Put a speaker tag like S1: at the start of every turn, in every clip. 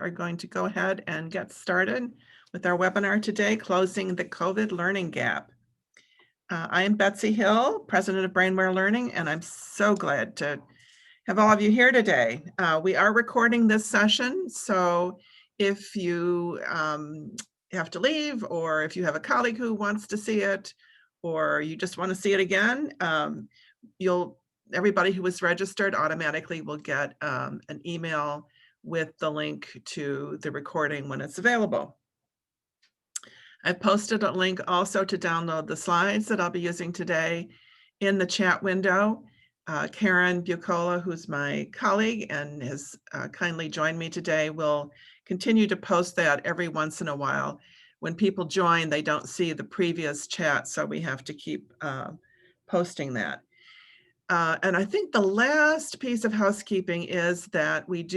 S1: are going to go ahead and get started with our webinar today, Closing the COVID Learning Gap. I am Betsy Hill, President of Brainware Learning, and I'm so glad to have all of you here today. We are recording this session, so if you have to leave, or if you have a colleague who wants to see it, or you just want to see it again, everybody who was registered automatically will get an email with the link to the recording when it's available. I've posted a link also to download the slides that I'll be using today in the chat window. Karen Bucola, who's my colleague and has kindly joined me today, will continue to post that every once in a while. When people join, they don't see the previous chat, so we have to keep posting that. And I think the last piece of housekeeping is that we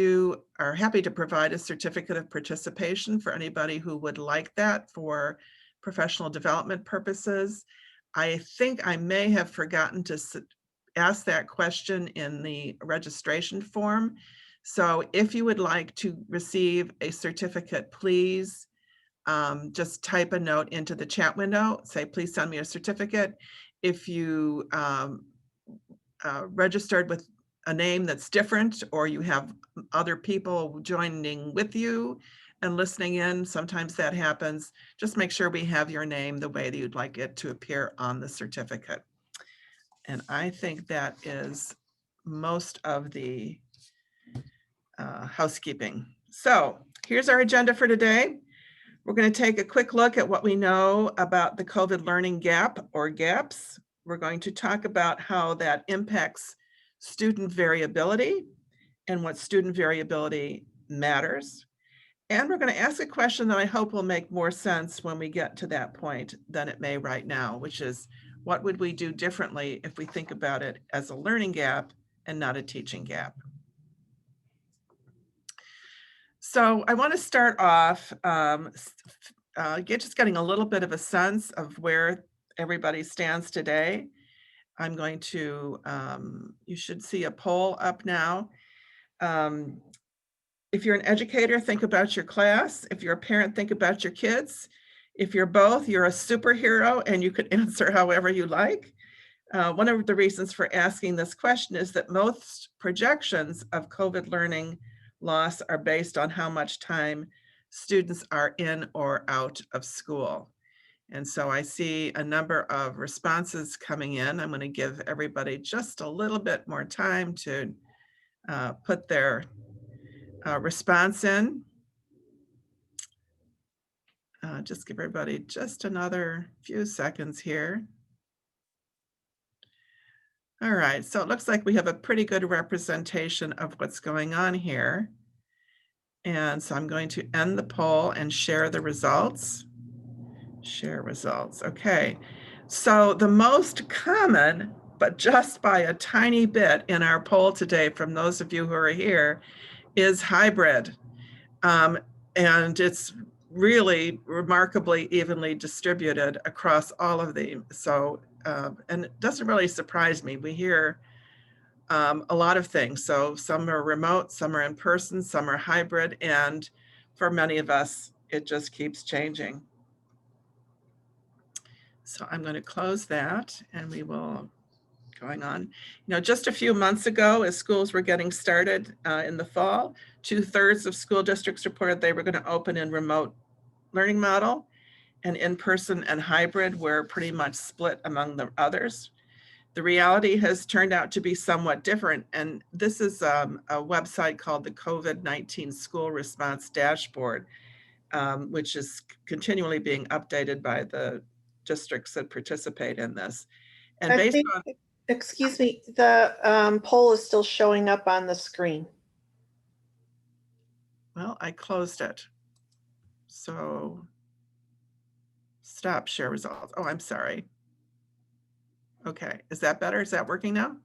S1: are happy to provide a certificate of participation for anybody who would like that for professional development purposes. I think I may have forgotten to ask that question in the registration form. So if you would like to receive a certificate, please just type a note into the chat window, say, please send me a certificate. If you registered with a name that's different, or you have other people joining with you and listening in, sometimes that happens. Just make sure we have your name the way that you'd like it to appear on the certificate. And I think that is most of the housekeeping. So here's our agenda for today. We're going to take a quick look at what we know about the COVID learning gap or gaps. We're going to talk about how that impacts student variability and what student variability matters. And we're going to ask a question that I hope will make more sense when we get to that point than it may right now, which is, what would we do differently if we think about it as a learning gap and not a teaching gap? So I want to start off just getting a little bit of a sense of where everybody stands today. I'm going to, you should see a poll up now. If you're an educator, think about your class. If you're a parent, think about your kids. If you're both, you're a superhero and you could answer however you like. One of the reasons for asking this question is that most projections of COVID learning loss are based on how much time students are in or out of school. And so I see a number of responses coming in. I'm going to give everybody just a little bit more time to put their response in. Just give everybody just another few seconds here. All right, so it looks like we have a pretty good representation of what's going on here. And so I'm going to end the poll and share the results. Share results. Okay, so the most common, but just by a tiny bit in our poll today from those of you who are here, is hybrid. And it's really remarkably evenly distributed across all of them. So, and it doesn't really surprise me. We hear a lot of things. So some are remote, some are in person, some are hybrid, and for many of us, it just keeps changing. So I'm going to close that and we will going on. You know, just a few months ago, as schools were getting started in the fall, 2/3 of school districts reported they were going to open in remote learning model, and in-person and hybrid were pretty much split among the others. The reality has turned out to be somewhat different, and this is a website called the COVID-19 School Response Dashboard, which is continually being updated by the districts that participate in this. And based on,
S2: excuse me, the poll is still showing up on the screen.
S1: Well, I closed it. So stop share results. Oh, I'm sorry. Okay, is that better? Is that working now?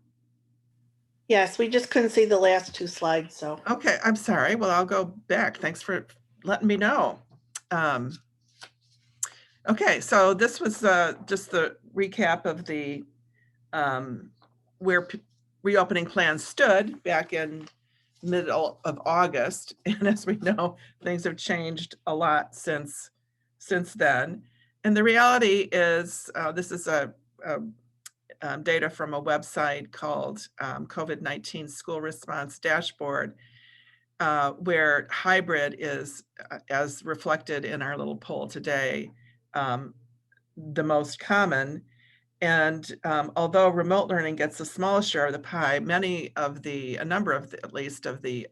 S2: Yes, we just couldn't see the last two slides, so.
S1: Okay, I'm sorry. Well, I'll go back. Thanks for letting me know. Okay, so this was just the recap of the where reopening plans stood back in middle of August. And as we know, things have changed a lot since then. And the reality is, this is a data from a website called COVID-19 School Response Dashboard, where hybrid is, as reflected in our little poll today, the most common. And although remote learning gets a small share of the pie, a number of at least of the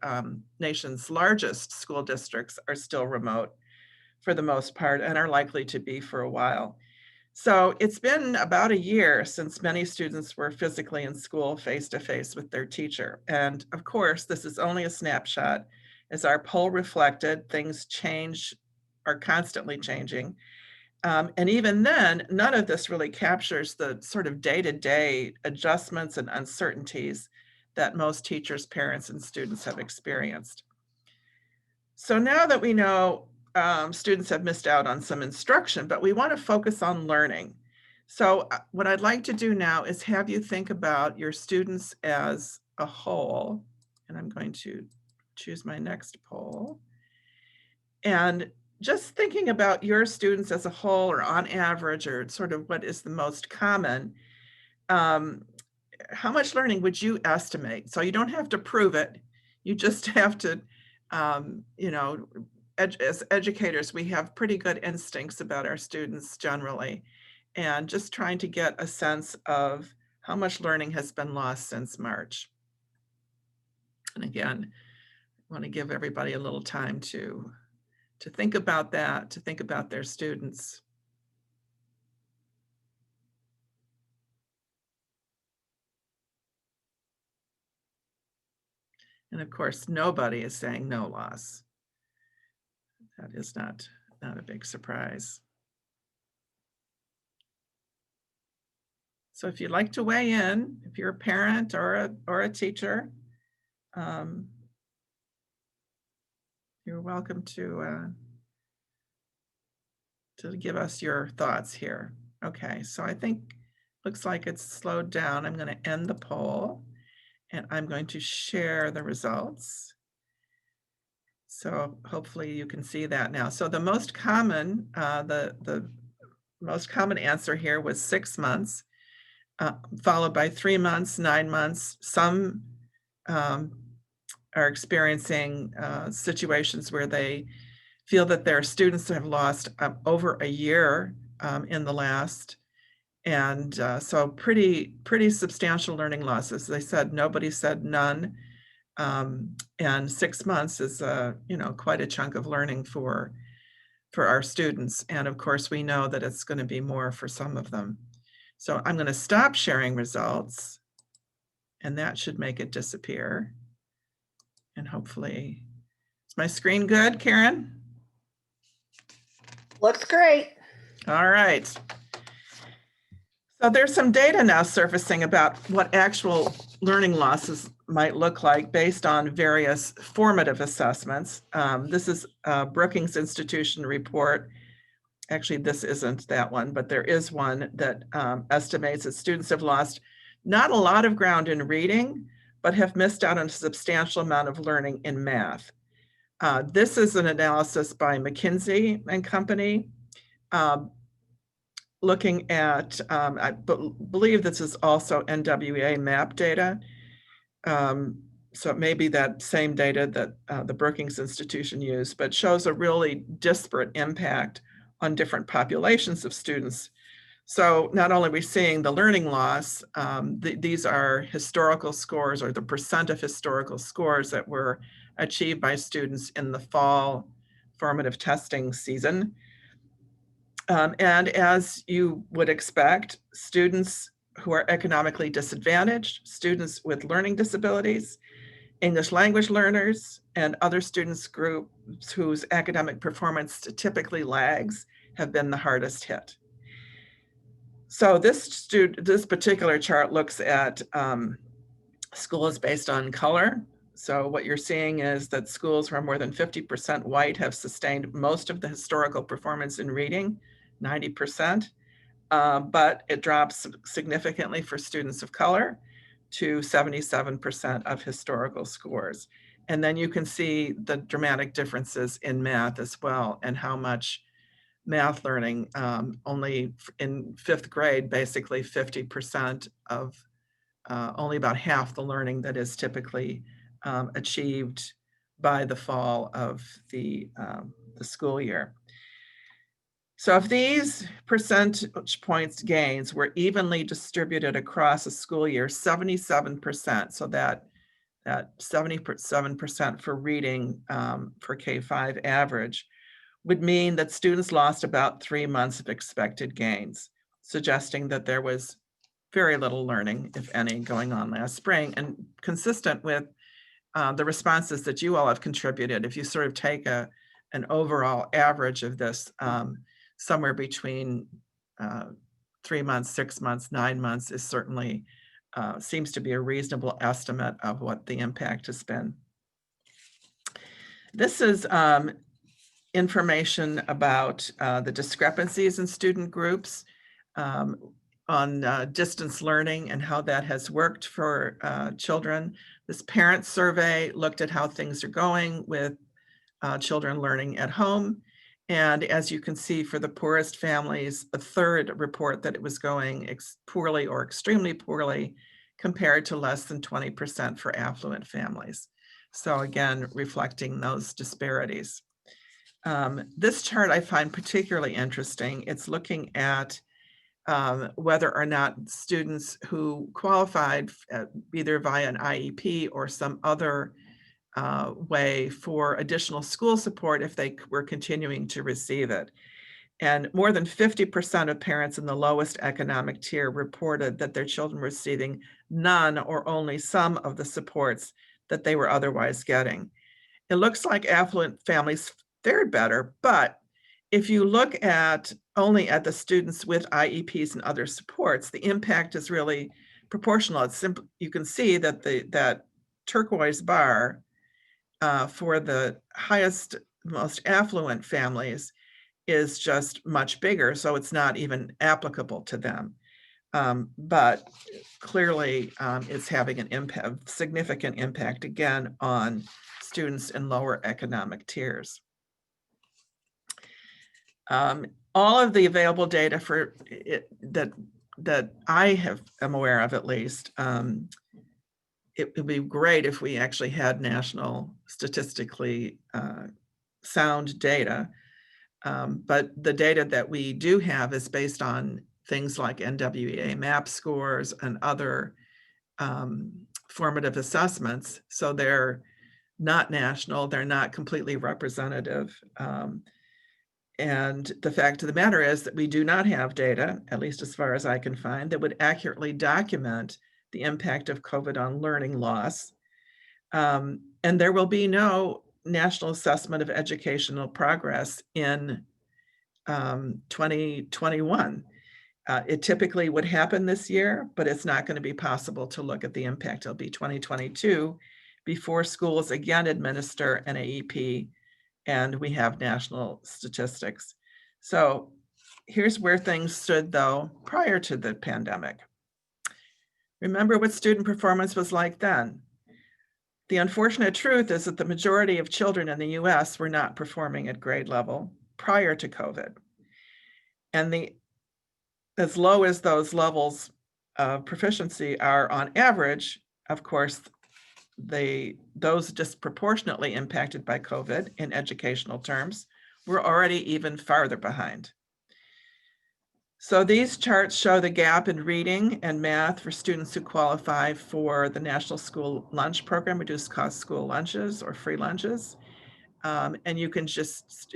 S1: nation's largest school districts are still remote for the most part and are likely to be for a while. So it's been about a year since many students were physically in school face-to-face with their teacher. And of course, this is only a snapshot. As our poll reflected, things are constantly changing. And even then, none of this really captures the sort of day-to-day adjustments and uncertainties that most teachers, parents, and students have experienced. So now that we know students have missed out on some instruction, but we want to focus on learning. So what I'd like to do now is have you think about your students as a whole. And I'm going to choose my next poll. And just thinking about your students as a whole, or on average, or sort of what is the most common, how much learning would you estimate? So you don't have to prove it. You just have to, as educators, we have pretty good instincts about our students generally, and just trying to get a sense of how much learning has been lost since March. And again, I want to give everybody a little time to think about that, to think about their students. And of course, nobody is saying no loss. That is not a big surprise. So if you'd like to weigh in, if you're a parent or a teacher, you're welcome to give us your thoughts here. Okay, so I think looks like it's slowed down. I'm going to end the poll and I'm going to share the results. So hopefully you can see that now. So the most common, the most common answer here was 6 months, followed by 3 months, 9 months. Some are experiencing situations where they feel that their students have lost over a year in the last. And so pretty substantial learning losses. They said, nobody said none. And 6 months is, quite a chunk of learning for our students. And of course, we know that it's going to be more for some of them. So I'm going to stop sharing results, and that should make it disappear. And hopefully, is my screen good, Karen?
S2: Looks great.
S1: All right. So there's some data now surfacing about what actual learning losses might look like based on various formative assessments. This is a Brookings Institution report. Actually, this isn't that one, but there is one that estimates that students have lost not a lot of ground in reading, but have missed out on a substantial amount of learning in math. This is an analysis by McKinsey and Company, looking at, I believe this is also NWEA MAP data. So it may be that same data that the Brookings Institution used, but shows a really disparate impact on different populations of students. So not only are we seeing the learning loss, these are historical scores, or the percent of historical scores that were achieved by students in the fall formative testing season. And as you would expect, students who are economically disadvantaged, students with learning disabilities, English language learners, and other students groups whose academic performance typically lags have been the hardest hit. So this particular chart looks at schools based on color. So what you're seeing is that schools who are more than 50% white have sustained most of the historical performance in reading, 90%, but it drops significantly for students of color to 77% of historical scores. And then you can see the dramatic differences in math as well, and how much math learning, only in 5th grade, basically 50% of, only about half the learning that is typically achieved by the fall of the school year. So if these percentage points gains were evenly distributed across a school year, 77%, so that 77% for reading for K-5 average, would mean that students lost about 3 months of expected gains, suggesting that there was very little learning, if any, going on last spring, and consistent with the responses that you all have contributed. If you sort of take an overall average of this, somewhere between 3 months, 6 months, 9 months is certainly seems to be a reasonable estimate of what the impact has been. This is information about the discrepancies in student groups on distance learning and how that has worked for children. This parent survey looked at how things are going with children learning at home. And as you can see, for the poorest families, a third report that it was going poorly or extremely poorly, compared to less than 20% for affluent families. So again, reflecting those disparities. This chart I find particularly interesting. It's looking at whether or not students who qualified either via an IEP or some other way for additional school support, if they were continuing to receive it. And more than 50% of parents in the lowest economic tier reported that their children were receiving none or only some of the supports that they were otherwise getting. It looks like affluent families fared better, but if you look at only at the students with IEPs and other supports, the impact is really proportional. It's simple. You can see that that turquoise bar for the highest, most affluent families is just much bigger, so it's not even applicable to them. But clearly, it's having an impact, significant impact again on students in lower economic tiers. All of the available data for it, that I am aware of, at least, it would be great if we actually had national statistically sound data. But the data that we do have is based on things like NWEA MAP scores and other formative assessments. So they're not national, they're not completely representative. And the fact of the matter is that we do not have data, at least as far as I can find, that would accurately document the impact of COVID on learning loss. And there will be no national assessment of educational progress in 2021. It typically would happen this year, but it's not going to be possible to look at the impact. It'll be 2022 before schools again administer an AEP and we have national statistics. So here's where things stood, though, prior to the pandemic. Remember what student performance was like then. The unfortunate truth is that the majority of children in the US were not performing at grade level prior to COVID. And as low as those levels of proficiency are on average, of course, those disproportionately impacted by COVID in educational terms were already even farther behind. So these charts show the gap in reading and math for students who qualify for the National School Lunch Program, reduced cost school lunches or free lunches. And you can just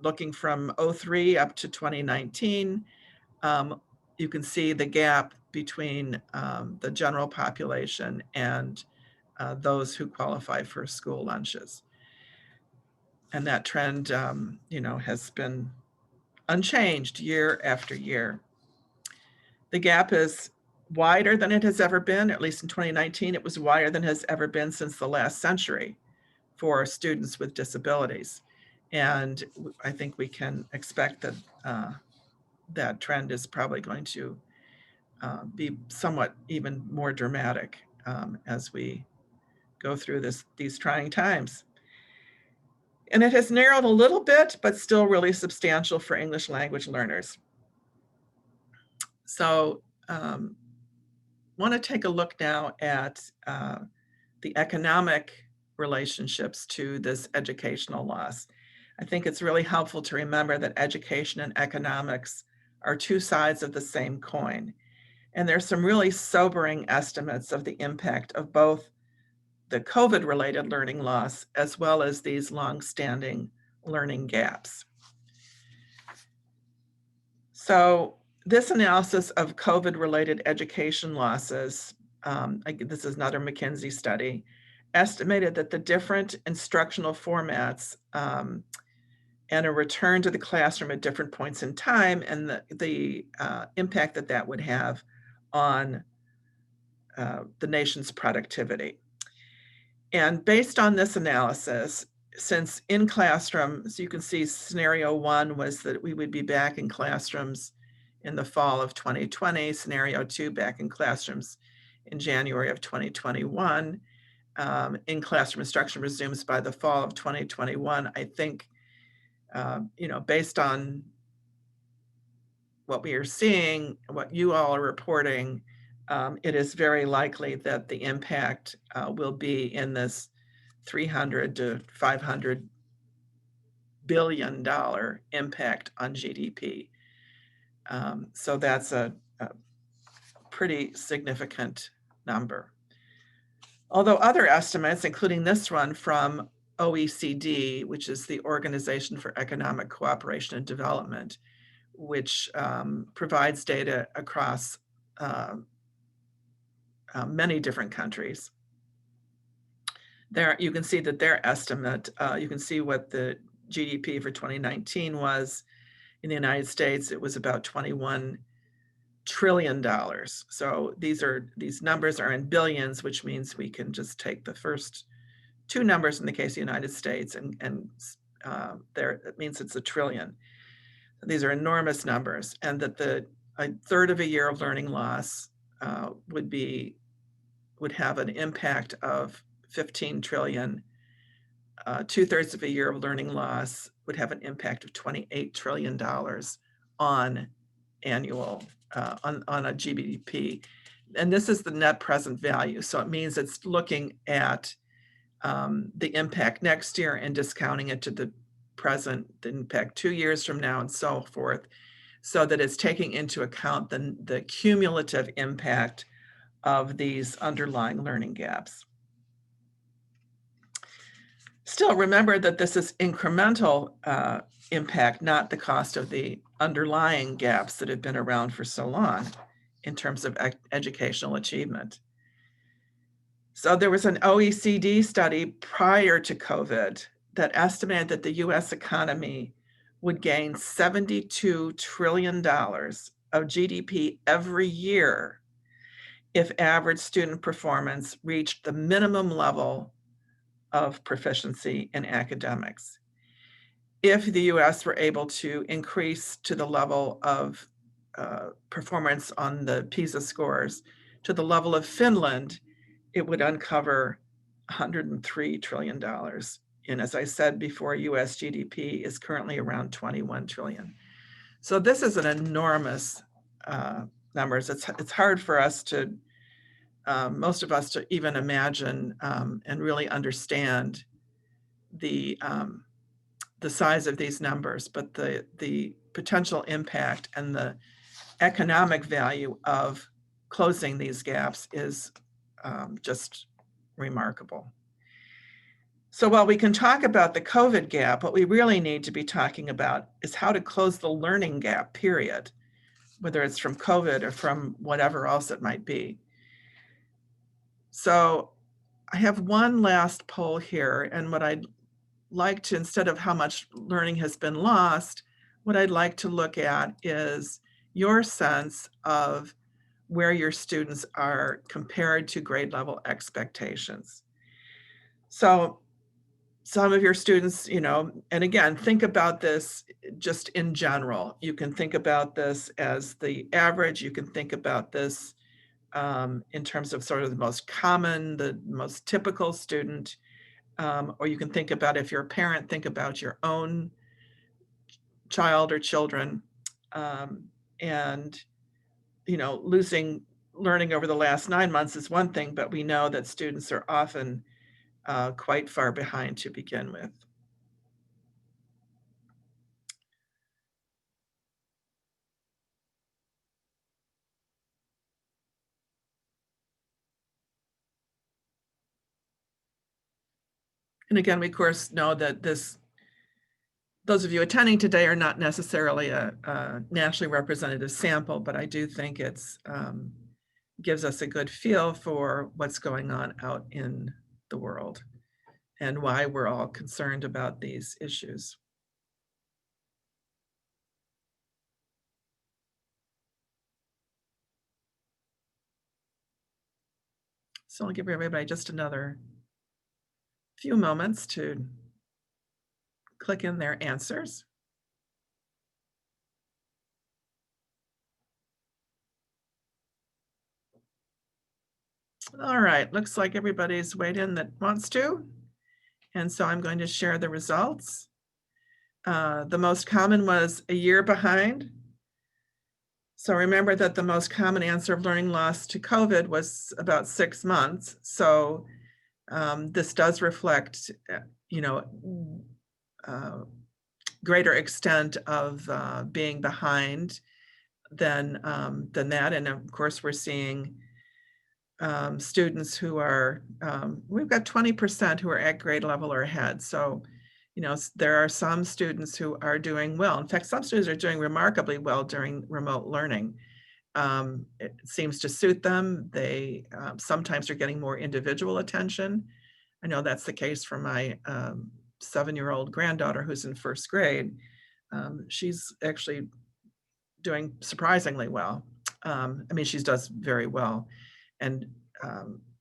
S1: looking from 03 up to 2019, you can see the gap between the general population and those who qualify for school lunches. And that trend, has been unchanged year after year. The gap is wider than it has ever been, at least in 2019, it was wider than it has ever been since the last century for students with disabilities. And I think we can expect that that trend is probably going to be somewhat even more dramatic as we go through these trying times. And it has narrowed a little bit, but still really substantial for English language learners. So want to take a look now at the economic relationships to this educational loss. I think it's really helpful to remember that education and economics are two sides of the same coin. And there's some really sobering estimates of the impact of both the COVID-related learning loss as well as these long-standing learning gaps. So this analysis of COVID-related education losses, this is another McKinsey study, estimated that the different instructional formats and a return to the classroom at different points in time and the impact that would have on the nation's productivity. And based on this analysis, since in classrooms, you can see scenario one was that we would be back in classrooms in the fall of 2020, scenario two back in classrooms in January of 2021. In-classroom instruction resumes by the fall of 2021. I think, based on what we are seeing, what you all are reporting, it is very likely that the impact will be in this $300 to $500 billion impact on GDP. So that's a pretty significant number. Although other estimates, including this one from OECD, which is the Organization for Economic Cooperation and Development, which provides data across many different countries. There you can see that their estimate, you can see what the GDP for 2019 was. In the United States, it was about $21 trillion. So these numbers are in billions, which means we can just take the first two numbers in the case of the United States and there, it means it's a trillion. These are enormous numbers, and that a third of a year of learning loss would have an impact of 15 trillion. 2/3 of a year of learning loss would have an impact of $28 trillion on annual, on a GDP. And this is the net present value. So it means it's looking at the impact next year and discounting it to the present, the impact 2 years from now and so forth, so that it's taking into account the cumulative impact of these underlying learning gaps. Still, remember that this is incremental impact, not the cost of the underlying gaps that have been around for so long in terms of educational achievement. So there was an OECD study prior to COVID that estimated that the US economy would gain $72 trillion of GDP every year if average student performance reached the minimum level of proficiency in academics. If the US were able to increase to the level of performance on the PISA scores to the level of Finland, it would uncover $103 trillion. And as I said before, US GDP is currently around 21 trillion. So this is an enormous numbers. It's hard for us to, most of us, to even imagine and really understand the size of these numbers, but the potential impact and the economic value of closing these gaps is just remarkable. So while we can talk about the COVID gap, what we really need to be talking about is how to close the learning gap, period, whether it's from COVID or from whatever else it might be. So I have one last poll here, and what I'd like to, instead of how much learning has been lost, what I'd like to look at is your sense of where your students are compared to grade level expectations. So some of your students, and again, think about this just in general. You can think about this as the average. You can think about this in terms of sort of the most common, the most typical student, or you can think about, if you're a parent, think about your own child or children. And, losing learning over the last 9 months is one thing, but we know that students are often quite far behind to begin with. And again, we of course know that those of you attending today are not necessarily a nationally representative sample, but I do think it's gives us a good feel for what's going on out in the world and why we're all concerned about these issues. So I'll give everybody just another few moments to click in their answers. All right, looks like everybody's weighed in that wants to. And so I'm going to share the results. The most common was a year behind. So remember that the most common answer of learning loss to COVID was about 6 months. So this does reflect, greater extent of being behind than that. And of course, we're seeing students who are, we've got 20% who are at grade level or ahead. So, there are some students who are doing well. In fact, some students are doing remarkably well during remote learning. It seems to suit them. They sometimes are getting more individual attention. I know that's the case for my 7-year-old granddaughter who's in 1st grade. She's actually doing surprisingly well. She does very well and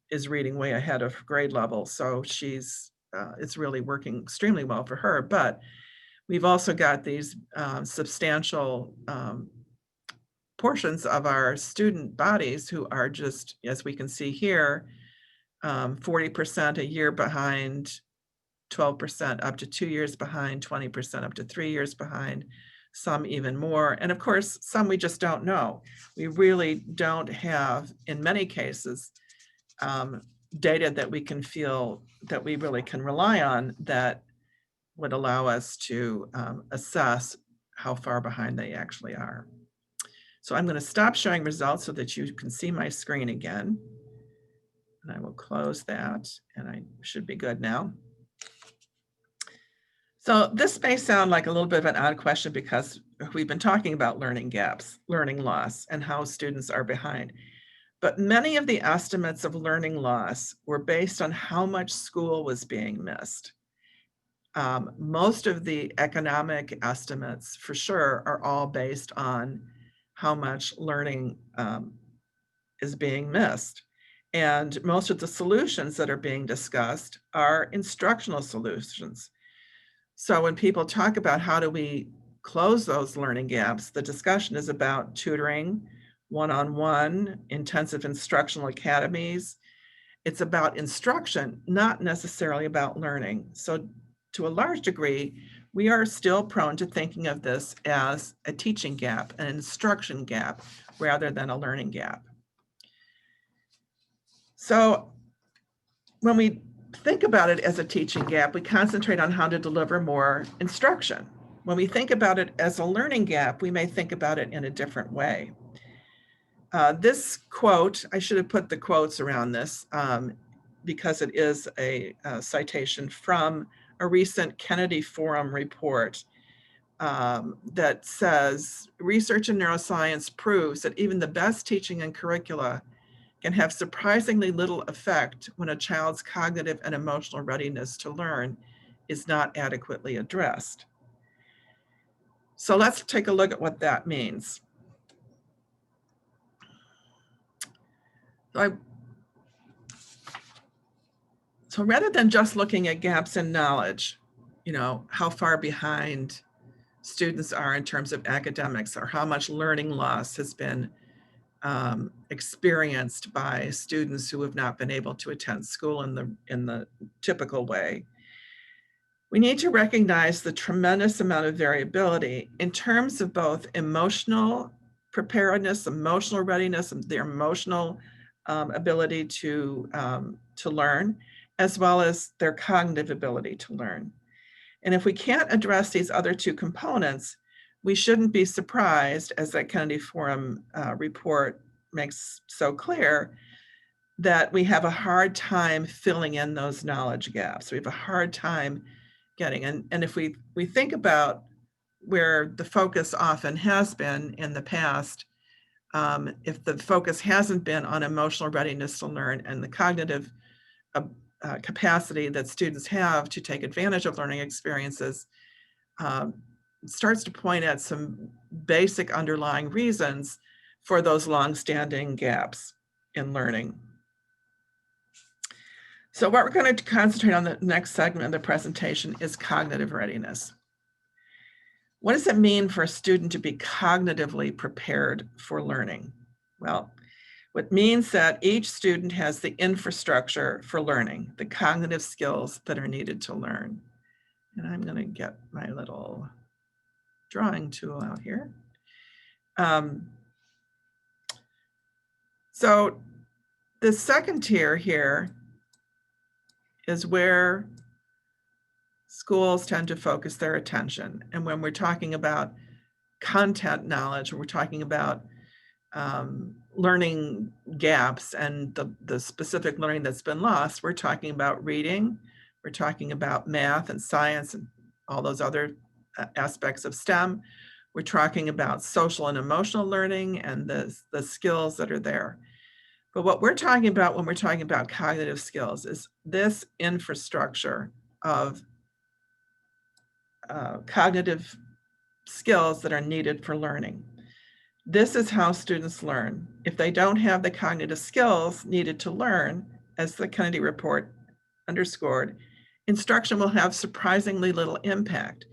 S1: is reading way ahead of grade level. So it's really working extremely well for her. But we've also got these substantial portions of our student bodies who are just, as we can see here, 40% a year behind, 12% up to 2 years behind, 20% up to 3 years behind, some even more. And of course, some we just don't know. We really don't have, in many cases, data that we can feel that we really can rely on that would allow us to assess how far behind they actually are. So I'm going to stop showing results so that you can see my screen again. And I will close that, and I should be good now. So this may sound like a little bit of an odd question because we've been talking about learning gaps, learning loss, and how students are behind. But many of the estimates of learning loss were based on how much school was being missed. Most of the economic estimates, for sure, are all based on how much learning is being missed. And most of the solutions that are being discussed are instructional solutions. So when people talk about how do we close those learning gaps, the discussion is about tutoring, one-on-one, intensive instructional academies. It's about instruction, not necessarily about learning. So to a large degree, we are still prone to thinking of this as a teaching gap, an instruction gap, rather than a learning gap. So when we think about it as a teaching gap, we concentrate on how to deliver more instruction. When we think about it as a learning gap, we may think about it in a different way. This quote, I should have put the quotes around this because it is a citation from a recent Kennedy Forum report that says, research in neuroscience proves that even the best teaching and curricula can have surprisingly little effect when a child's cognitive and emotional readiness to learn is not adequately addressed. So let's take a look at what that means. So rather than just looking at gaps in knowledge, how far behind students are in terms of academics or how much learning loss has been experienced by students who have not been able to attend school in the typical way. We need to recognize the tremendous amount of variability in terms of both emotional preparedness, emotional readiness, and their emotional ability to learn, as well as their cognitive ability to learn. And if we can't address these other two components, we shouldn't be surprised, as that Kennedy Forum report makes so clear, that we have a hard time filling in those knowledge gaps. We have a hard time getting, and if we think about where the focus often has been in the past, if the focus hasn't been on emotional readiness to learn and the cognitive capacity that students have to take advantage of learning experiences, starts to point at some basic underlying reasons for those long-standing gaps in learning. So what we're going to concentrate on the next segment of the presentation is cognitive readiness. What does it mean for a student to be cognitively prepared for learning? Well, it means that each student has the infrastructure for learning, the cognitive skills that are needed to learn. And I'm going to get my little drawing tool out here. So the second tier here is where schools tend to focus their attention. And when we're talking about content knowledge, we're talking about learning gaps and the specific learning that's been lost, we're talking about reading, we're talking about math and science and all those other aspects of STEM. We're talking about social and emotional learning and the skills that are there. But what we're talking about when we're talking about cognitive skills is this infrastructure of cognitive skills that are needed for learning. This is how students learn. If they don't have the cognitive skills needed to learn, as the Kennedy report underscored, instruction will have surprisingly little impact.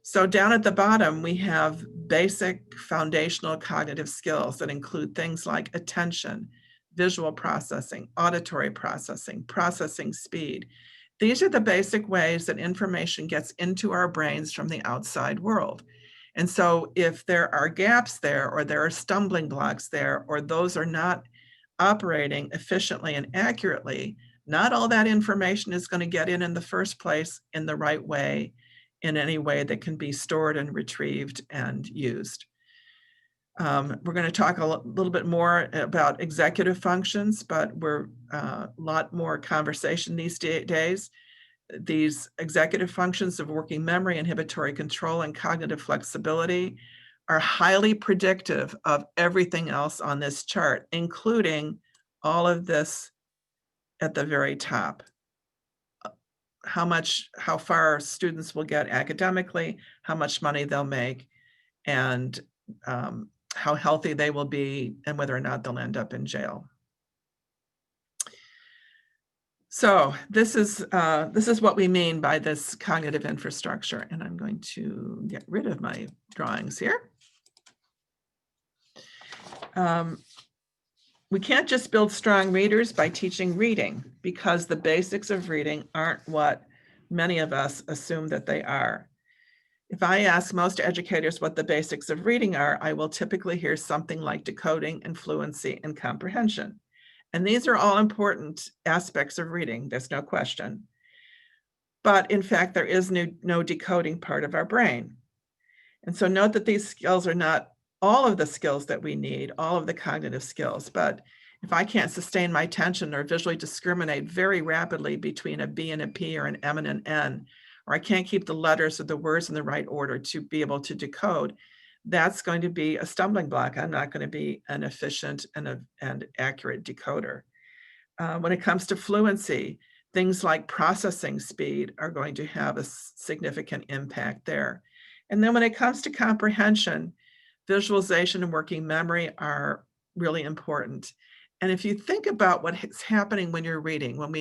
S1: So down at the bottom, we have basic foundational cognitive skills that include things like attention, visual processing, auditory processing, processing speed. These are the basic ways that information gets into our brains from the outside world. And so if there are gaps there, or there are stumbling blocks there, or those are not operating efficiently and accurately, not all that information is going to get in the first place in the right way, in any way that can be stored and retrieved and used. We're going to talk a little bit more about executive functions, but we're a lot more conversation these days. These executive functions of working memory, inhibitory control, and cognitive flexibility are highly predictive of everything else on this chart, including all of this at the very top. How far students will get academically, how much money they'll make, and how healthy they will be, and whether or not they'll end up in jail. So this is what we mean by this cognitive infrastructure. And I'm going to get rid of my drawings here. We can't just build strong readers by teaching reading, because the basics of reading aren't what many of us assume that they are. If I ask most educators what the basics of reading are, I will typically hear something like decoding and fluency and comprehension. And these are all important aspects of reading, there's no question. But in fact, there is no decoding part of our brain. And so note that these skills are not all of the skills that we need, all of the cognitive skills. But if I can't sustain my attention or visually discriminate very rapidly between a B and a P or an M and an N, or I can't keep the letters or the words in the right order to be able to decode, that's going to be a stumbling block. I'm not going to be an efficient and accurate decoder. When it comes to fluency, things like processing speed are going to have a significant impact there. And then when it comes to comprehension, visualization and working memory are really important. And if you think about what's happening when you're reading, when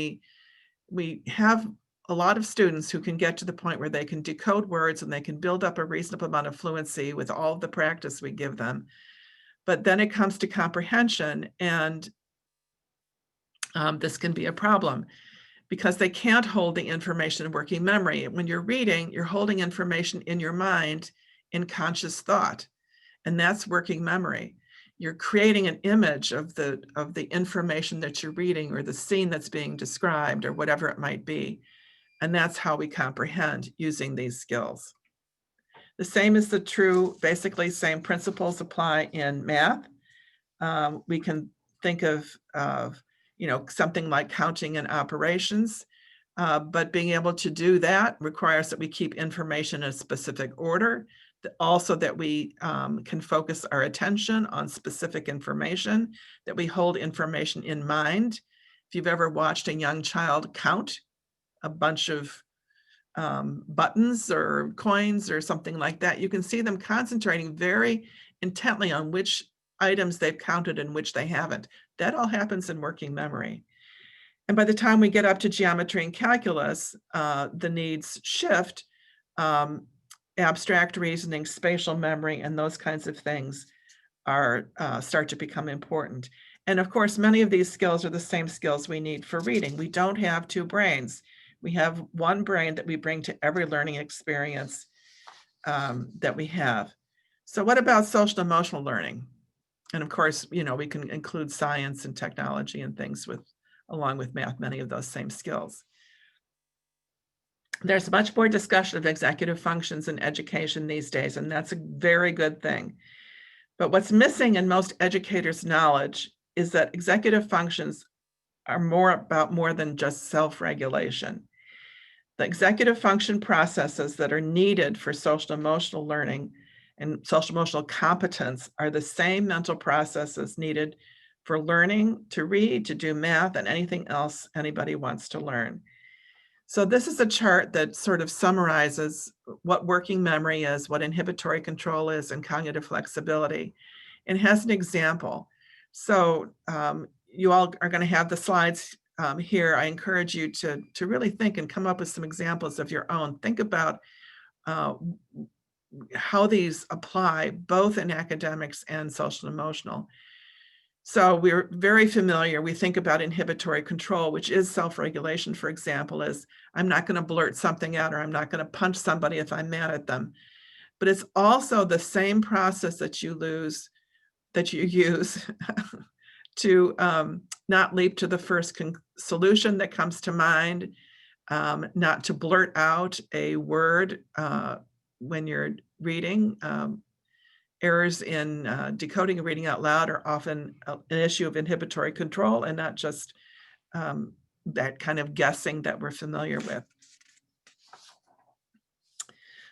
S1: we have a lot of students who can get to the point where they can decode words and they can build up a reasonable amount of fluency with all of the practice we give them. But then it comes to comprehension, and this can be a problem because they can't hold the information in working memory. When you're reading, you're holding information in your mind in conscious thought, and that's working memory. You're creating an image of the information that you're reading or the scene that's being described or whatever it might be. And that's how we comprehend using these skills. The same is basically same principles apply in math. We can think of something like counting and operations, but being able to do that requires that we keep information in a specific order, also that we can focus our attention on specific information, that we hold information in mind. If you've ever watched a young child count a bunch of buttons or coins or something like that, you can see them concentrating very intently on which items they've counted and which they haven't. That all happens in working memory. And by the time we get up to geometry and calculus, the needs shift. Abstract reasoning, spatial memory, and those kinds of things start to become important. And of course, many of these skills are the same skills we need for reading. We don't have two brains. We have one brain that we bring to every learning experience that we have. So what about social emotional learning? And of course, we can include science and technology and things along with math, many of those same skills. There's much more discussion of executive functions in education these days, and that's a very good thing. But what's missing in most educators' knowledge is that executive functions are more than just self-regulation. The executive function processes that are needed for social emotional learning and social emotional competence are the same mental processes needed for learning to read, to do math, and anything else anybody wants to learn. So this is a chart that sort of summarizes what working memory is, what inhibitory control is, and cognitive flexibility. It has an example. So you all are going to have the slides here. I encourage you to really think and come up with some examples of your own. Think about how these apply both in academics and social emotional. So we're very familiar. We think about inhibitory control, which is self-regulation, for example, as I'm not going to blurt something out or I'm not going to punch somebody if I'm mad at them. But it's also the same process that you use to not leap to the first solution that comes to mind, not to blurt out a word when you're reading. Errors in decoding and reading out loud are often an issue of inhibitory control and not just that kind of guessing that we're familiar with.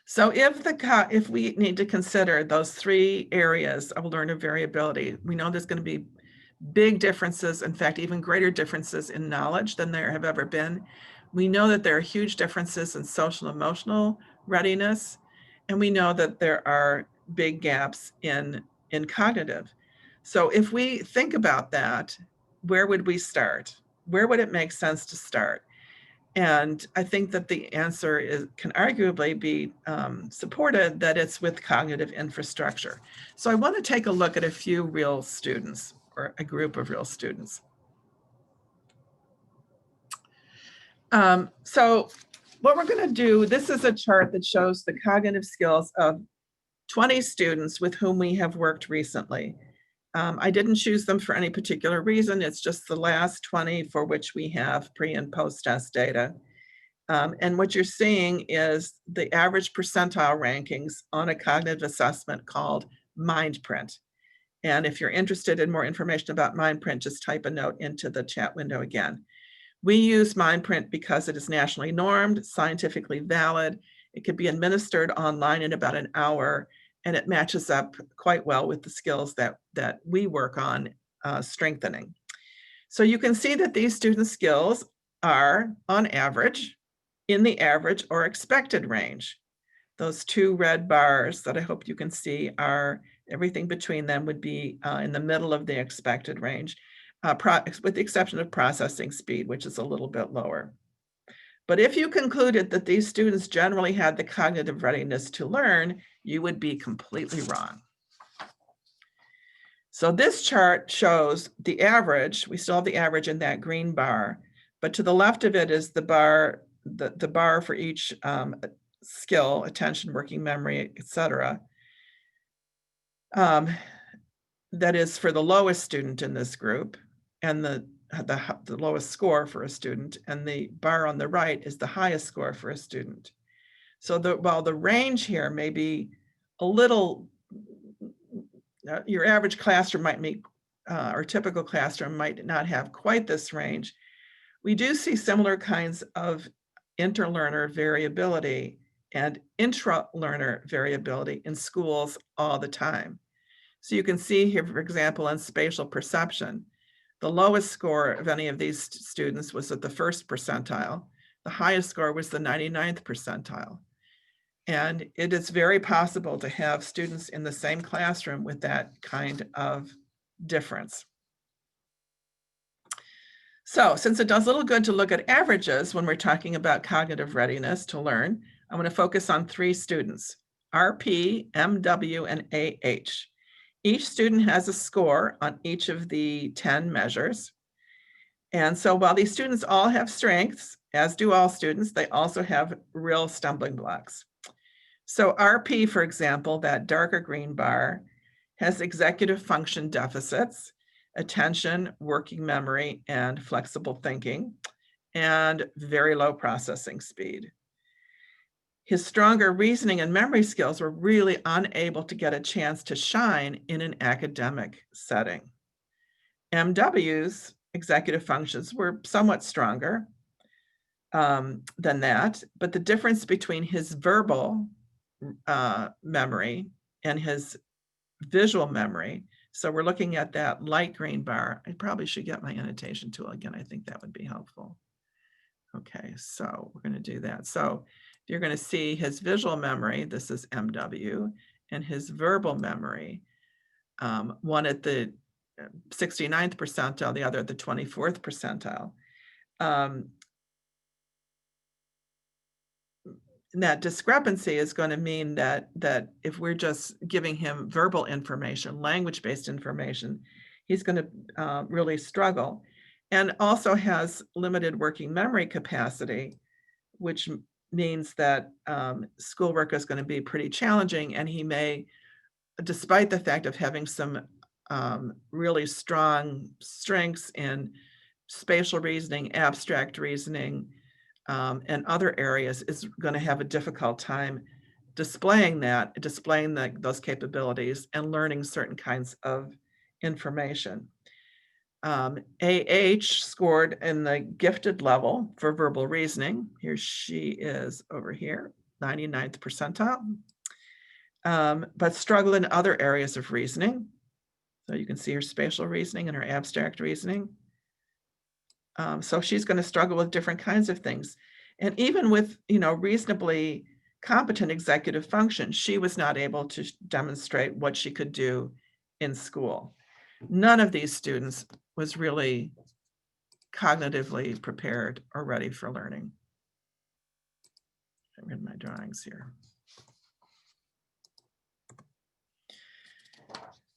S1: So if we need to consider those three areas of learner variability, we know there's going to be big differences, in fact, even greater differences in knowledge than there have ever been. We know that there are huge differences in social emotional readiness, and we know that there are big gaps in cognitive. So if we think about that, where would we start? Where would it make sense to start? And I think that the answer can arguably be supported that it's with cognitive infrastructure. So I want to take a look at a few real students or a group of real students. So what we're going to do, this is a chart that shows the cognitive skills of 20 students with whom we have worked recently. I didn't choose them for any particular reason. It's just the last 20 for which we have pre and post-test data. And what you're seeing is the average percentile rankings on a cognitive assessment called MindPrint. And if you're interested in more information about MindPrint, just type a note into the chat window again. We use MindPrint because it is nationally normed, scientifically valid. It can be administered online in about an hour, and it matches up quite well with the skills that we work on strengthening. So you can see that these student skills are, on average, in the average or expected range. Those two red bars that I hope you can see are everything between them would be in the middle of the expected range, with the exception of processing speed, which is a little bit lower. But if you concluded that these students generally had the cognitive readiness to learn, you would be completely wrong. So this chart shows the average. We still have the average in that green bar, but to the left of it is the bar, the bar for each skill, attention, working memory, etc. That is for the lowest student in this group, and the lowest score for a student, and the bar on the right is the highest score for a student. So while the range here may be a little, your average classroom might meet, or typical classroom might not have quite this range, we do see similar kinds of interlearner variability and intra-learner variability in schools all the time. So you can see here, for example, in spatial perception, the lowest score of any of these students was at the 1st percentile. The highest score was the 99th percentile. And it is very possible to have students in the same classroom with that kind of difference. So since it does little good to look at averages when we're talking about cognitive readiness to learn, I'm going to focus on 3 students, RP, MW, and AH. Each student has a score on each of the 10 measures. And so while these students all have strengths, as do all students, they also have real stumbling blocks. So RP, for example, that darker green bar, has executive function deficits, attention, working memory, and flexible thinking, and very low processing speed. His stronger reasoning and memory skills were really unable to get a chance to shine in an academic setting. MW's executive functions were somewhat stronger than that, but the difference between his verbal memory and his visual memory, so we're looking at that light green bar. I probably should get my annotation tool again. I think that would be helpful. Okay, so we're going to do that. So you're going to see his visual memory, this is MW, and his verbal memory, one at the 69th percentile, the other at the 24th percentile. That discrepancy is going to mean that if we're just giving him verbal information, language-based information, he's going to really struggle, and also has limited working memory capacity, which means that schoolwork is going to be pretty challenging, and he may, despite the fact of having some really strong strengths in spatial reasoning, abstract reasoning, and other areas, is going to have a difficult time displaying those capabilities and learning certain kinds of information. AH scored in the gifted level for verbal reasoning. Here she is over here, 99th percentile, but struggled in other areas of reasoning. So you can see her spatial reasoning and her abstract reasoning. So she's going to struggle with different kinds of things. And even with, reasonably competent executive function, she was not able to demonstrate what she could do in school. None of these students was really cognitively prepared or ready for learning. I read my drawings here.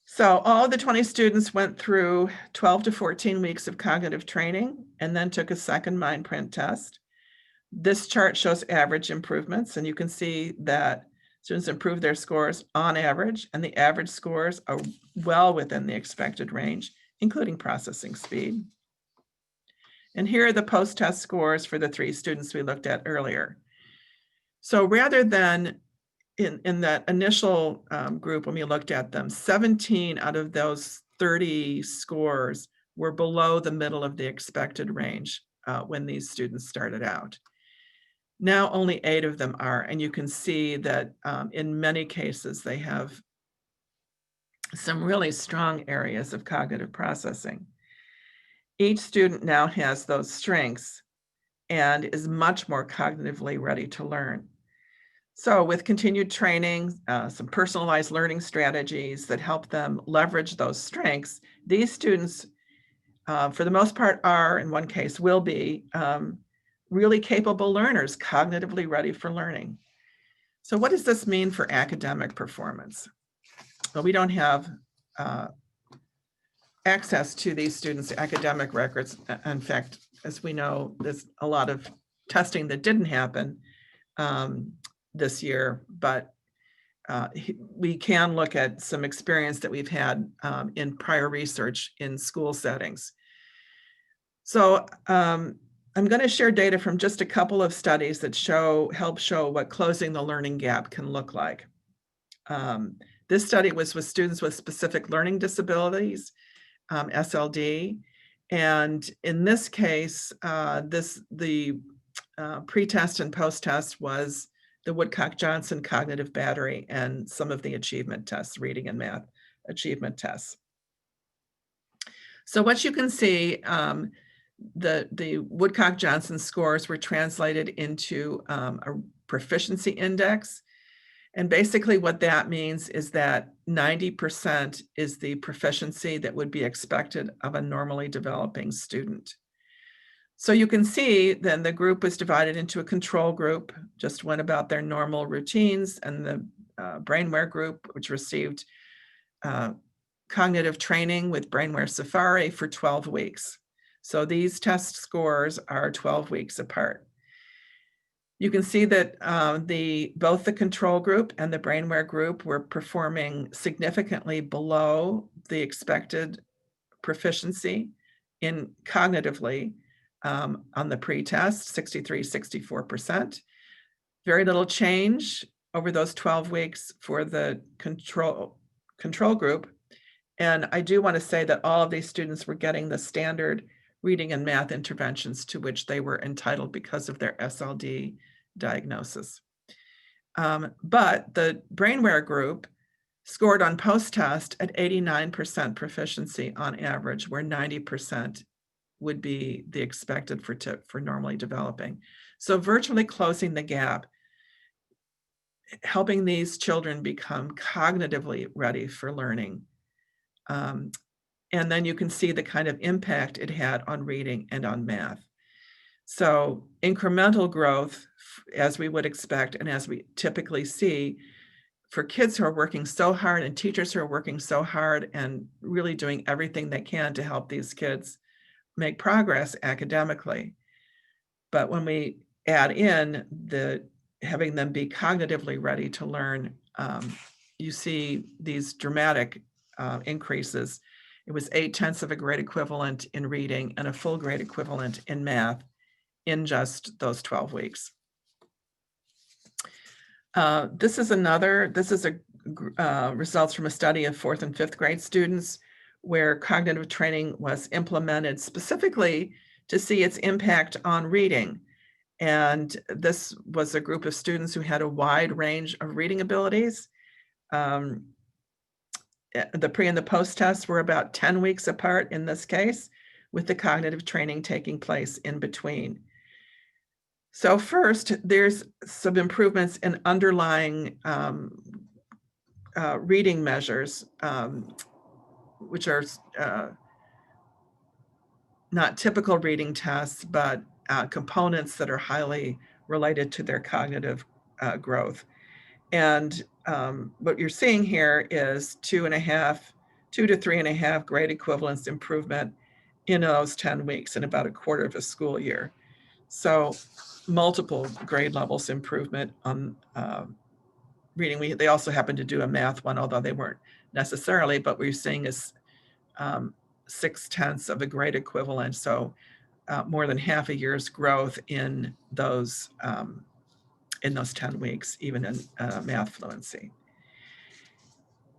S1: So all of the 20 students went through 12 to 14 weeks of cognitive training and then took a second mind print test. This chart shows average improvements, and you can see that students improved their scores on average, and the average scores are well within the expected range, including processing speed. And here are the post-test scores for the 3 students we looked at earlier. So rather than in that initial group, when we looked at them, 17 out of those 30 scores were below the middle of the expected range when these students started out. Now only 8 of them are, and you can see that in many cases they have some really strong areas of cognitive processing. Each student now has those strengths and is much more cognitively ready to learn. So with continued training, some personalized learning strategies that help them leverage those strengths, these students, for the most part, are, in one case, will be really capable learners, cognitively ready for learning. So what does this mean for academic performance? Well, we don't have access to these students' academic records. In fact, as we know, there's a lot of testing that didn't happen this year, but we can look at some experience that we've had in prior research in school settings. So I'm going to share data from just a couple of studies that help show what closing the learning gap can look like. This study was with students with specific learning disabilities, SLD. And in this case, the pre-test and post-test was the Woodcock-Johnson cognitive battery and some of the achievement tests, reading and math achievement tests. So what you can see, the Woodcock-Johnson scores were translated into a proficiency index. And basically what that means is that 90% is the proficiency that would be expected of a normally developing student. So you can see then the group was divided into a control group, just went about their normal routines, and the brainware group, which received cognitive training with Brainware Safari for 12 weeks. So these test scores are 12 weeks apart. You can see that both the control group and the Brainware group were performing significantly below the expected proficiency in cognitively on the pre-test, 63-64%. Very little change over those 12 weeks for the control group. And I do want to say that all of these students were getting the standard reading and math interventions to which they were entitled because of their SLD diagnosis. But the Brainware group scored on post-test at 89% proficiency on average, where 90% would be the expected for normally developing. So virtually closing the gap, helping these children become cognitively ready for learning. And then you can see the kind of impact it had on reading and on math. So incremental growth, as we would expect and as we typically see, for kids who are working so hard and teachers who are working so hard and really doing everything they can to help these kids make progress academically. But when we add in having them be cognitively ready to learn, you see these dramatic increases. It was 0.8 of a grade equivalent in reading and a full grade equivalent in math in just those 12 weeks. This is results from a study of 4th and 5th grade students where cognitive training was implemented specifically to see its impact on reading. And this was a group of students who had a wide range of reading abilities. The pre and the post tests were about 10 weeks apart in this case, with the cognitive training taking place in between. So first, there's some improvements in underlying reading measures, which are not typical reading tests, but components that are highly related to their cognitive growth. And what you're seeing here is 2 to 3.5 grade equivalence improvement in those 10 weeks in about a quarter of a school year. So multiple grade levels improvement on reading. They also happened to do a math one, although they weren't necessarily, but what we're seeing is 0.6 of a grade equivalent. So more than half a year's growth in those 10 weeks, even in math fluency.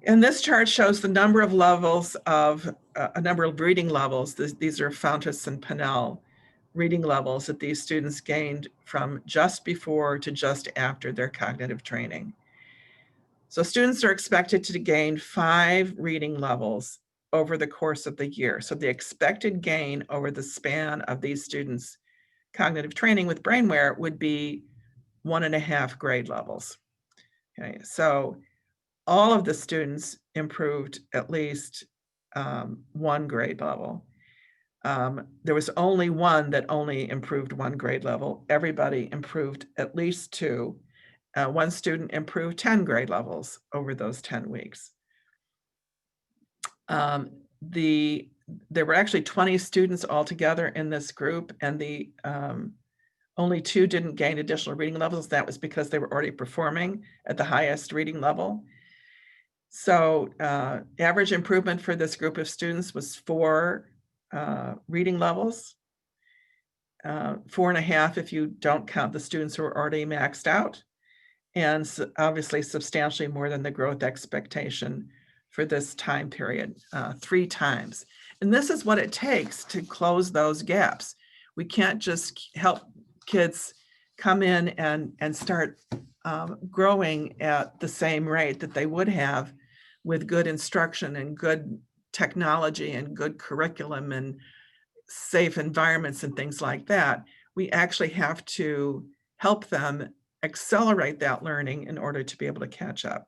S1: And this chart shows the number of levels of a number of reading levels. These are Fountas and Pennell reading levels that these students gained from just before to just after their cognitive training. So students are expected to gain 5 reading levels over the course of the year. So the expected gain over the span of these students' cognitive training with Brainware would be 1.5 grade levels. Okay, so all of the students improved at least 1 grade level. There was only one that only improved 1 grade level. Everybody improved at least 2. One student improved 10 grade levels over those 10 weeks. The there were actually 20 students altogether in this group, and the only 2 didn't gain additional reading levels. That was because they were already performing at the highest reading level. So average improvement for this group of students was 4 reading levels, 4.5 if you don't count the students who are already maxed out, and obviously substantially more than the growth expectation for this time period, 3 times. And this is what it takes to close those gaps. We can't just help kids come in and start growing at the same rate that they would have with good instruction and good technology and good curriculum and safe environments and things like that. We actually have to help them accelerate that learning in order to be able to catch up.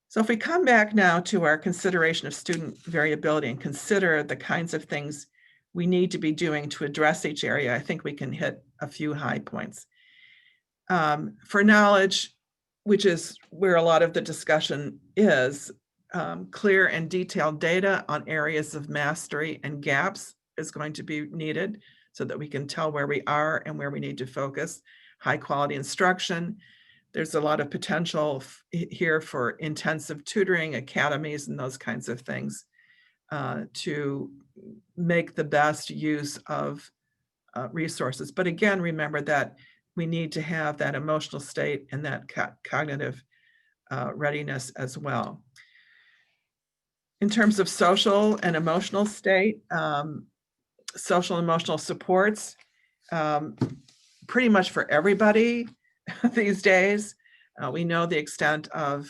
S1: So if we come back now to our consideration of student variability and consider the kinds of things we need to be doing to address each area, I think we can hit a few high points. For knowledge, which is where a lot of the discussion is, clear and detailed data on areas of mastery and gaps is going to be needed so that we can tell where we are and where we need to focus. High quality instruction. There's a lot of potential here for intensive tutoring, academies, and those kinds of things to make the best use of resources. But again, remember that we need to have that emotional state and that cognitive readiness as well. In terms of social and emotional state, social and emotional supports, pretty much for everybody these days. We know the extent of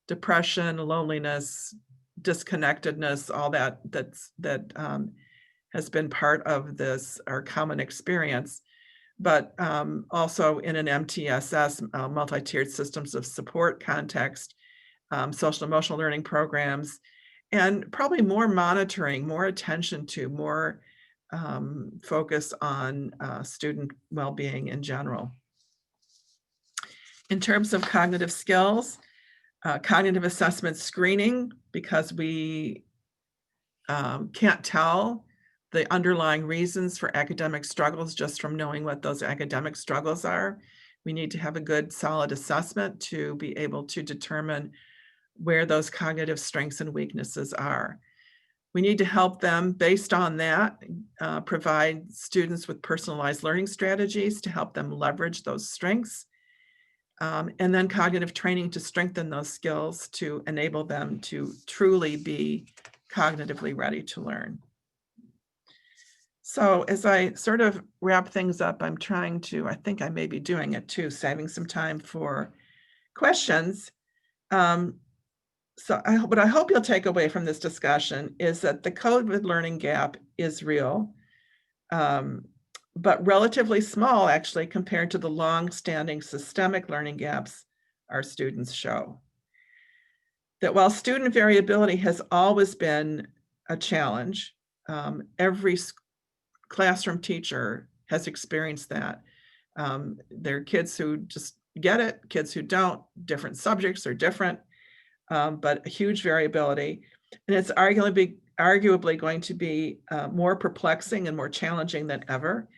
S1: depression, loneliness, disconnectedness, all that has been part of this, our common experience. But also in an MTSS, multi-tiered systems of support context, social emotional learning programs, and probably more monitoring, more attention to, more focus on student well-being in general. In terms of cognitive skills, cognitive assessment screening, because we can't tell the underlying reasons for academic struggles just from knowing what those academic struggles are. We need to have a good, solid assessment to be able to determine where those cognitive strengths and weaknesses are. We need to help them based on that, provide students with personalized learning strategies to help them leverage those strengths. And then cognitive training to strengthen those skills to enable them to truly be cognitively ready to learn. So as I sort of wrap things up, I'm trying to, I think I may be doing it too, saving some time for questions. So what I hope you'll take away from this discussion is that the COVID learning gap is real, but relatively small actually compared to the long-standing systemic learning gaps our students show. That while student variability has always been a challenge, every classroom teacher has experienced that. There are kids who just get it, kids who don't, different subjects are different, but a huge variability. And it's arguably going to be more perplexing and more challenging than ever.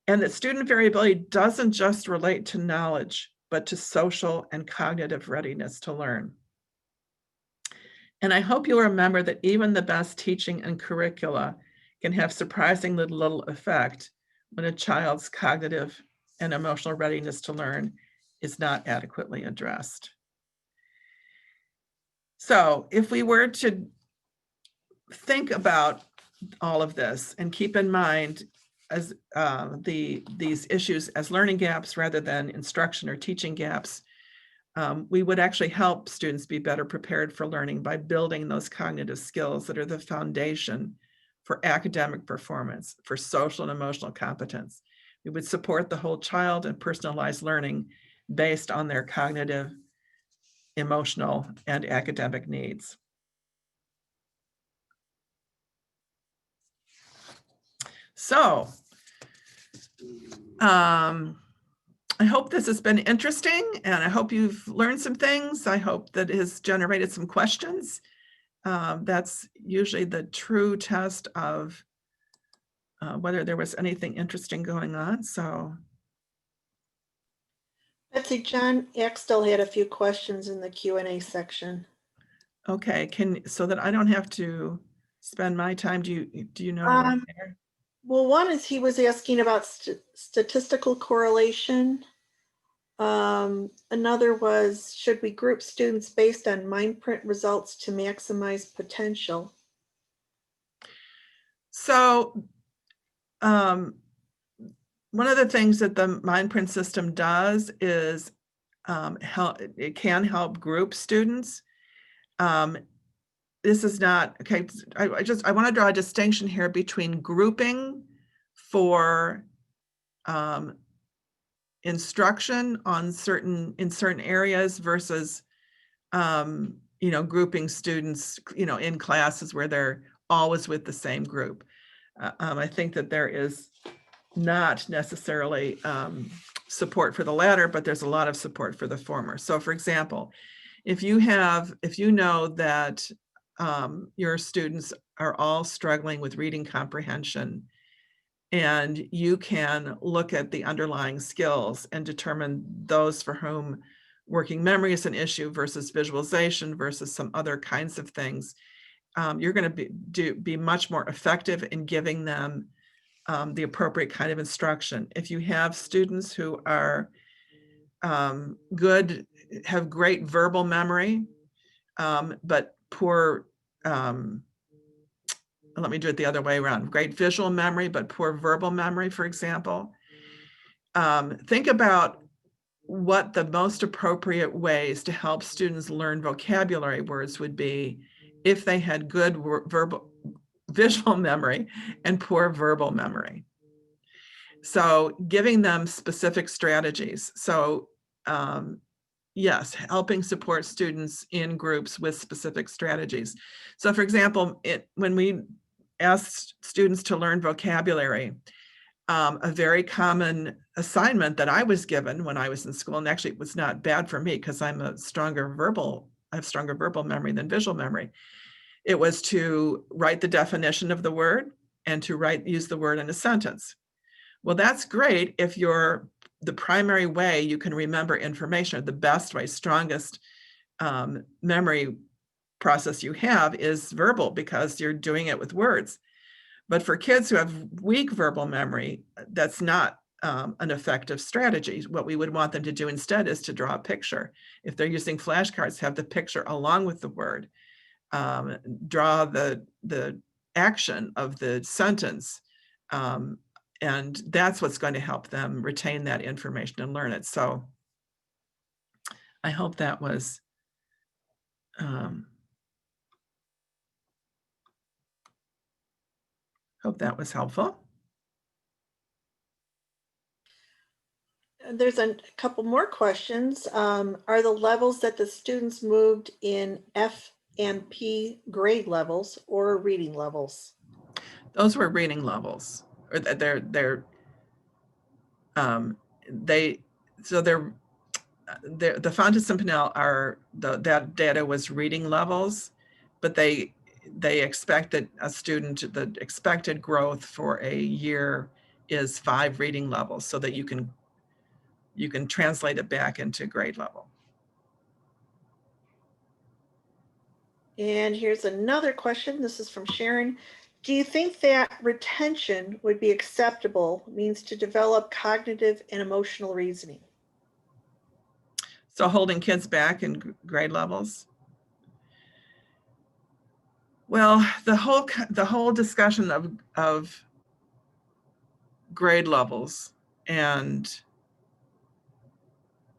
S1: And that student variability doesn't just relate to knowledge, but to social and cognitive readiness to learn. And I hope you'll remember that even the best teaching and curricula can have surprisingly little effect when a child's cognitive and emotional readiness to learn is not adequately addressed. So if we were to think about all of this and keep in mind as these issues as learning gaps rather than instruction or teaching gaps, we would actually help students be better prepared for learning by building those cognitive skills that are the foundation for academic performance, for social and emotional competence. We would support the whole child and personalized learning based on their cognitive, emotional, and academic needs. So, I hope this has been interesting, and I hope you've learned some things. I hope that it has generated some questions. That's usually the true test of whether there was anything interesting going on. So,
S2: Betsy, John Axtell had a few questions in the Q&A section.
S1: okay, so that I don't have to spend my time, do you know right there?
S2: Well, one is he was asking about statistical correlation. Another was, should we group students based on mind print results to maximize potential?
S1: So, one of the things that the mind print system does is it can help group students. This is not, okay, I want to draw a distinction here between grouping for instruction in certain areas versus grouping students in classes where they're always with the same group. I think that there is not necessarily support for the latter, but there's a lot of support for the former. So for example, if you know that your students are all struggling with reading comprehension, and you can look at the underlying skills and determine those for whom working memory is an issue versus visualization versus some other kinds of things, you're going to be much more effective in giving them the appropriate kind of instruction. If you have students who are have great verbal memory, but poor, let me do it the other way around, great visual memory, but poor verbal memory, for example, think about what the most appropriate ways to help students learn vocabulary words would be if they had good visual memory and poor verbal memory. So giving them specific strategies. So yes, helping support students in groups with specific strategies. So for example, when we asked students to learn vocabulary, a very common assignment that I was given when I was in school, and actually it was not bad for me because I have stronger verbal memory than visual memory. It was to write the definition of the word and to use the word in a sentence. Well, that's great if the primary way you can remember information, or the best way, strongest memory process you have is verbal because you're doing it with words. But for kids who have weak verbal memory, that's not an effective strategy. What we would want them to do instead is to draw a picture. If they're using flashcards, have the picture along with the word. Draw the action of the sentence. And that's what's going to help them retain that information and learn it. So I hope that was helpful.
S2: There's a couple more questions. Are the levels that the students moved in F and P grade levels or reading levels?
S1: Those were reading levels. Or the Fontes and Pinnell that data was reading levels, but they expected the expected growth for a year is 5 reading levels, so that you can translate it back into grade level.
S2: And here's another question. This is from Sharon. Do you think that retention would be acceptable means to develop cognitive and emotional reasoning?
S1: So holding kids back in grade levels? Well, the whole discussion of grade levels and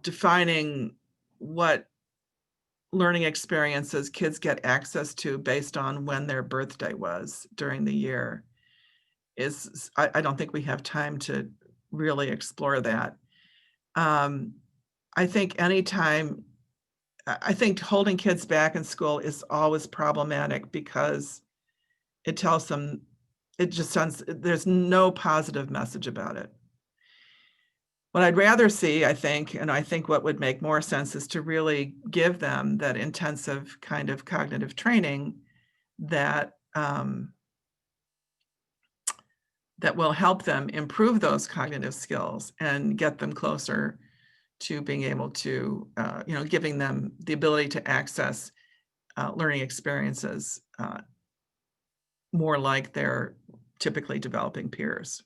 S1: defining what learning experiences kids get access to based on when their birthday was during the year is, I don't think we have time to really explore that. I think holding kids back in school is always problematic because it tells them, there's no positive message about it. What I'd rather see, I think what would make more sense is to really give them that intensive kind of cognitive training that that will help them improve those cognitive skills and get them closer to being able to, giving them the ability to access learning experiences more like their typically developing peers.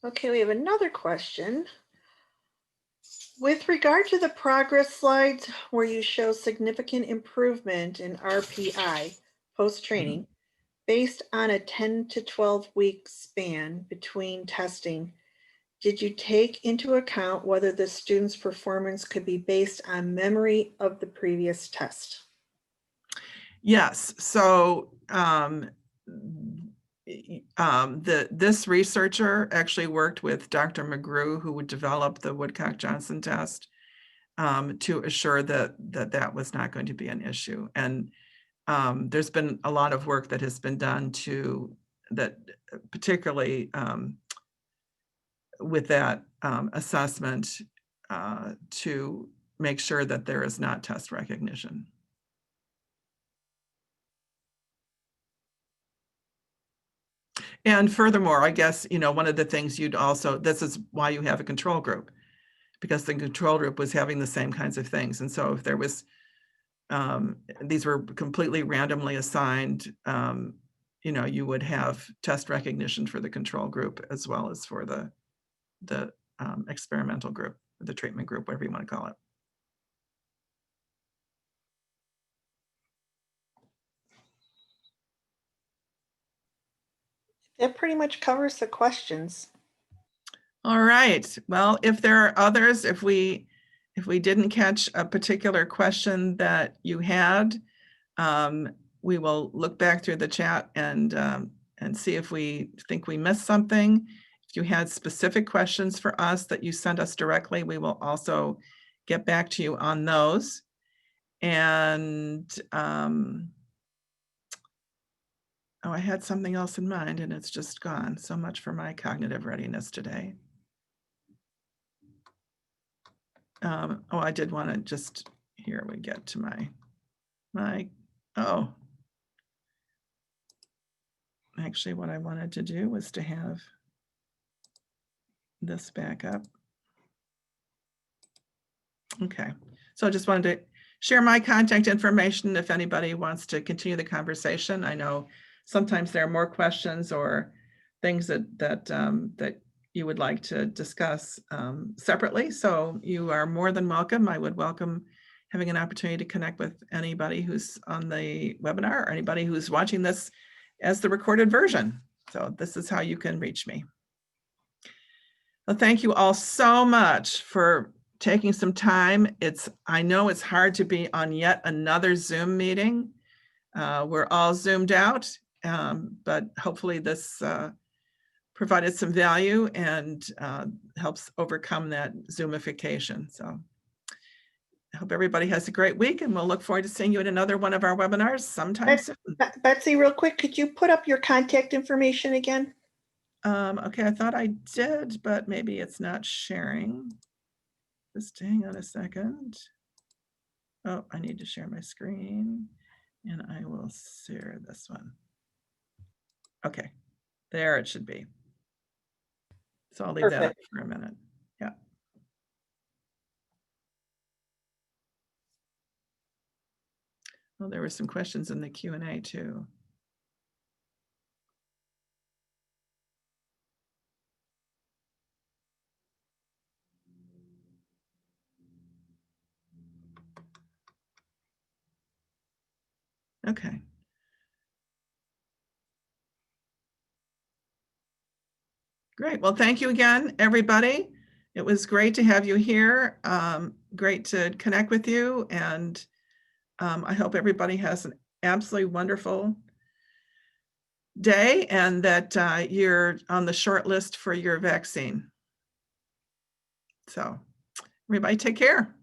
S2: Okay, we have another question. With regard to the progress slides where you show significant improvement in RPI post-training based on a 10 to 12 week span between testing, did you take into account whether the student's performance could be based on memory of the previous test?
S1: Yes. So this researcher actually worked with Dr. McGrew, who would develop the Woodcock-Johnson test, to assure that was not going to be an issue. And there's been a lot of work that has been done particularly with that assessment to make sure that there is not test recognition. And furthermore, I guess, one of the things this is why you have a control group, because the control group was having the same kinds of things. And so if there was, these were completely randomly assigned, you would have test recognition for the control group as well as for the experimental group, the treatment group, whatever you want to call it.
S2: That pretty much covers the questions.
S1: All right. Well, if there are others, if we didn't catch a particular question that you had, we will look back through the chat and see if we think we missed something. If you had specific questions for us that you sent us directly, we will also get back to you on those. And I had something else in mind and it's just gone. So much for my cognitive readiness today. I did want to just, here we get to actually what I wanted to do was to have this back up. Okay, so I just wanted to share my contact information if anybody wants to continue the conversation. I know sometimes there are more questions or things that you would like to discuss separately. So you are more than welcome. I would welcome having an opportunity to connect with anybody who's on the webinar or anybody who's watching this as the recorded version. So this is how you can reach me. Well, thank you all so much for taking some time. I know it's hard to be on yet another Zoom meeting. We're all Zoomed out, but hopefully this provided some value and helps overcome that Zoomification. So I hope everybody has a great week and we'll look forward to seeing you at another one of our webinars sometime soon.
S2: Betsy, real quick, could you put up your contact information again?
S1: Okay, I thought I did, but maybe it's not sharing. Just hang on a second. Oh, I need to share my screen and I will share this one. Okay, there it should be. So I'll leave that up for a minute. Yeah. Well, there were some questions in the Q&A too. Okay. Great. Well, thank you again, everybody. It was great to have you here. Great to connect with you. And I hope everybody has an absolutely wonderful day and that you're on the short list for your vaccine. So everybody take care.